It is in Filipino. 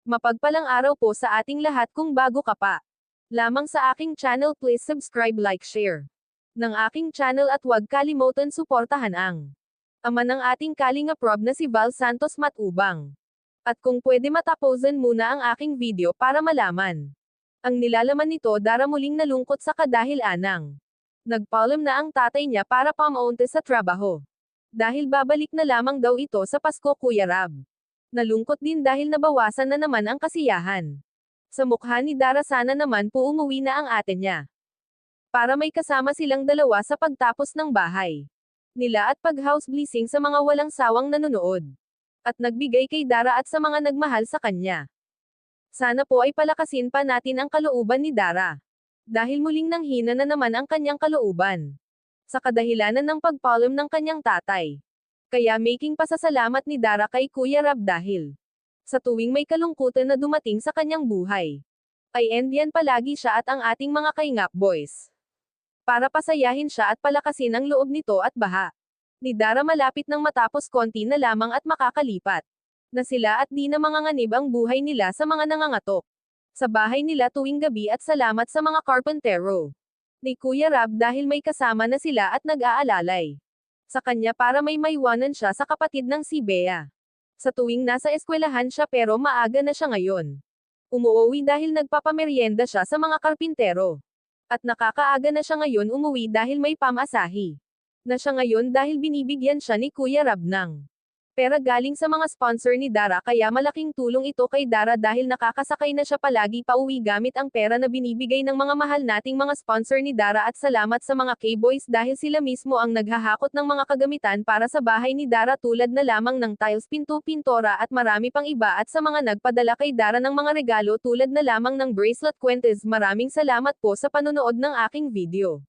Mapagpalang araw po sa ating lahat. Kung bago ka pa lamang sa aking channel, please subscribe, like, share ng aking channel at huwag kalimutan suportahan ang ama ng ating Kalinga Prob na si Val Santos Matubang. At kung pwede matapusin muna ang aking video para malaman ang nilalaman nito. Dara muling nalungkot sa kadahil-anang nagpaalam na ang tatay niya para pamaunti sa trabaho. Dahil babalik na lamang daw ito sa Pasko, Kuya Rab. Nalungkot din dahil nabawasan na naman ang kasiyahan sa mukha ni Dara. Sana naman po umuwi na ang ate niya para may kasama silang dalawa sa pagtapos ng bahay nila at pag-house blessing sa mga walang sawang nanonood at nagbigay kay Dara at sa mga nagmahal sa kanya. Sana po ay palakasin pa natin ang kalooban ni Dara dahil muling nanghina na naman ang kanyang kalooban sa kadahilanan ng pagpaalam ng kanyang tatay. Kaya making pasasalamat ni Dara kay Kuya Rab dahil sa tuwing may kalungkutan na dumating sa kanyang buhay, ay endiyan palagi siya at ang ating mga Kaingap Boys para pasayahin siya at palakasin ang loob nito at baha ni Dara. Malapit nang matapos, konti na lamang at makakalipat na sila at di na manganganib ang buhay nila sa mga nangangatok sa bahay nila tuwing gabi. At salamat sa mga karpentero ni Kuya Rab dahil may kasama na sila at nag-aalalay sa kanya para may maiwanan siya sa kapatid ng si Bea sa tuwing nasa eskwelahan siya, pero maaga na siya ngayon umuwi dahil nagpapameryenda siya sa mga karpintero. At nakakaaga na siya ngayon umuwi dahil may pamasahe na siya ngayon dahil binibigyan siya ni Kuya Rab ng pera galing sa mga sponsor ni Dara. Kaya malaking tulong ito kay Dara dahil nakakasakay na siya palagi pauwi gamit ang pera na binibigay ng mga mahal nating mga sponsor ni Dara. At salamat sa mga K-Boys dahil sila mismo ang naghahakot ng mga kagamitan para sa bahay ni Dara tulad na lamang ng tiles, pinto, pintora at marami pang iba. At sa mga nagpadala kay Dara ng mga regalo tulad na lamang ng bracelet, kwentes, maraming salamat po sa panonood ng aking video.